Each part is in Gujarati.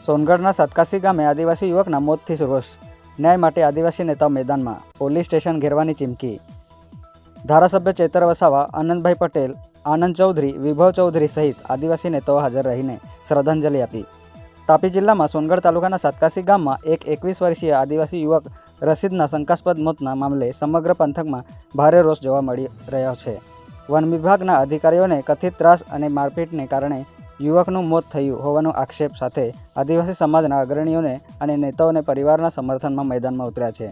સોનગઢના સતકાસી ગામે આદિવાસી યુવકના મોતથી રોષ, ન્યાય માટે આદિવાસી નેતાઓ મેદાનમાં, પોલીસ સ્ટેશન ઘેરવાની ચીમકી। ધારાસભ્ય ચેતર વસાવા, આનંદભાઈ પટેલ, આનંદ ચૌધરી, વિભવ ચૌધરી સહિત આદિવાસી નેતાઓ હાજર રહીને શ્રદ્ધાંજલિ આપી। તાપી જિલ્લામાં સોનગઢ તાલુકાના સતકાસી ગામમાં એક 21 વર્ષીય આદિવાસી યુવક રશીદના શંકાસ્પદ મોતના મામલે સમગ્ર પંથકમાં ભારે રોષ જોવા મળી રહ્યો છે। વન વિભાગના અધિકારીઓને કથિત ત્રાસ અને મારપીટને કારણે યુવકનું મોત થયું હોવાનો આક્ષેપ સાથે આદિવાસી સમાજના અગ્રણીઓને અને નેતાઓને પરિવારના સમર્થનમાં મેદાનમાં ઉતર્યા છે।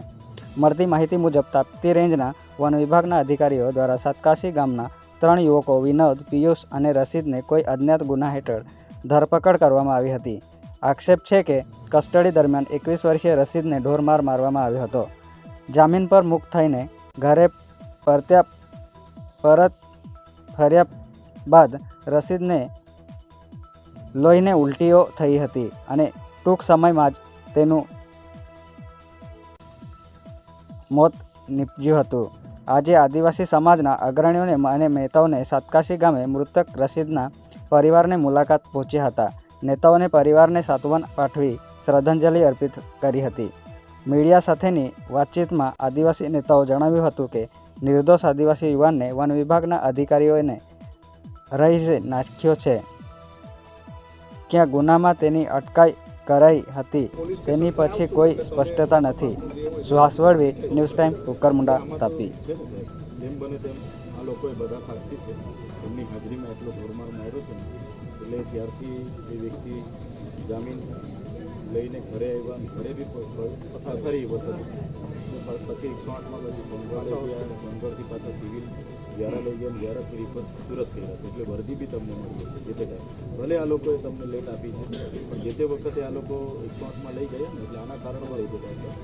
મળતી માહિતી મુજબ તાપ્તી રેન્જના વન વિભાગના અધિકારીઓ દ્વારા સતકાસી ગામના 3 યુવકો વિનોદ, પિયુષ અને રશીદને કોઈ અજ્ઞાત ગુના હેઠળ ધરપકડ કરવામાં આવી હતી। આક્ષેપ છે કે કસ્ટડી દરમિયાન 21 વર્ષીય રશીદને ઢોરમાર મારવામાં આવ્યો હતો। જામીન પર મુક્ત થઈને ઘરે પરત ફર્યા બાદ રશીદને લોહીને ઉલટીઓ થઈ હતી અને ટૂંક સમયમાં જ તેનું મોત નીપજ્યું હતું। આજે આદિવાસી સમાજના અગ્રણીઓને અને નેતાઓને સતકાસી ગામે મૃતક રશીદના પરિવારને મુલાકાત પહોંચ્યા હતા। નેતાઓને પરિવારને સાંત્વન પાઠવી શ્રદ્ધાંજલિ અર્પિત કરી હતી। મીડિયા સાથેની વાતચીતમાં આદિવાસી નેતાઓ જણાવ્યું હતું કે નિર્દોષ આદિવાસી યુવાનને વન વિભાગના અધિકારીઓને રહીને નાખ્યો છે। ક્યાં ગુનામાં તેની અટકાઈ કરાઈ હતી તેની પછી કોઈ સ્પષ્ટતા નથી। Suhas Valvi, news time, Kukarmunda, Tapi. જેમ બને તેમ આ લોકોએ બધા સાક્ષી છે, એમની હાજરીમાં એટલો ઢોરમાર માર્યો છે એટલે ત્યારથી એ વ્યક્તિ જામીન લઈને ઘરે આવ્યા, ઘરે બી ફરી વસત પછી 108માં પછી સોનગઢથી પાછા સિવિલ વ્યારા લઈ ગયા, વ્યારાથી રિપોર્ટ સુરત કર્યા છે એટલે વર્દી બી તમને મળી જશે જે તે ટાઈમ। ભલે આ લોકોએ તમને લેટ આપી છે પણ જે તે વખતે આ લોકો 108માં લઈ ગયા ને એટલે આના કારણમાં લઈ જતા હતા।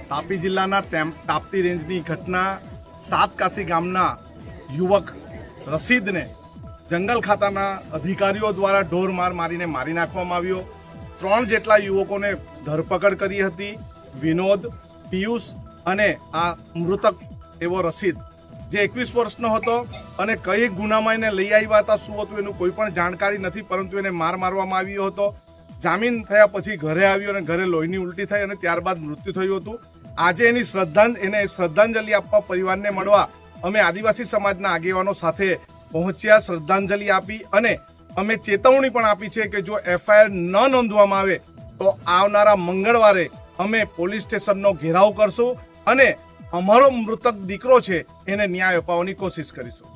તાપી જિલ્લાના તાપ્તી રેન્જની ઘટના સતકાસી ગામના યુવક રશીદને જંગલ ખાતાના અધિકારીઓ દ્વારા ઢોરમાર મારીને મારી નાખવામાં આવ્યો। 3 જેટલા યુવકોને ધરપકડ કરી હતી, વિનોદ, પિયુષ અને આ મૃતક એવો રશીદ જે 21 વર્ષનો હતો અને કઈ ગુનામાં એને લઈ આવ્યા હતા, શું હતું એનું કોઈ પણ જાણકારી નથી, પરંતુ એને મારવામાં આવ્યો હતો। જામીન થયા પછી ઘરે આવ્યો અને ઘરે લોહીની ઉલટી થઈ અને ત્યારબાદ મૃત્યુ થયું હતું। આજે એને શ્રદ્ધાંજલિ આપવા પરિવારને મળવા અમે આદિવાસી સમાજના આગેવાનો સાથે પહોંચ્યા, શ્રદ્ધાંજલિ આપી અને અમે ચેતવણી પણ આપી છે કે જો FIR ન નોંધવામાં આવે તો આવનારા મંગળવારે અમે પોલીસ સ્ટેશનનો ઘેરાવ કરશું અને અમારો મૃતક દીકરો છે એને ન્યાય અપાવવાની કોશિશ કરીશું।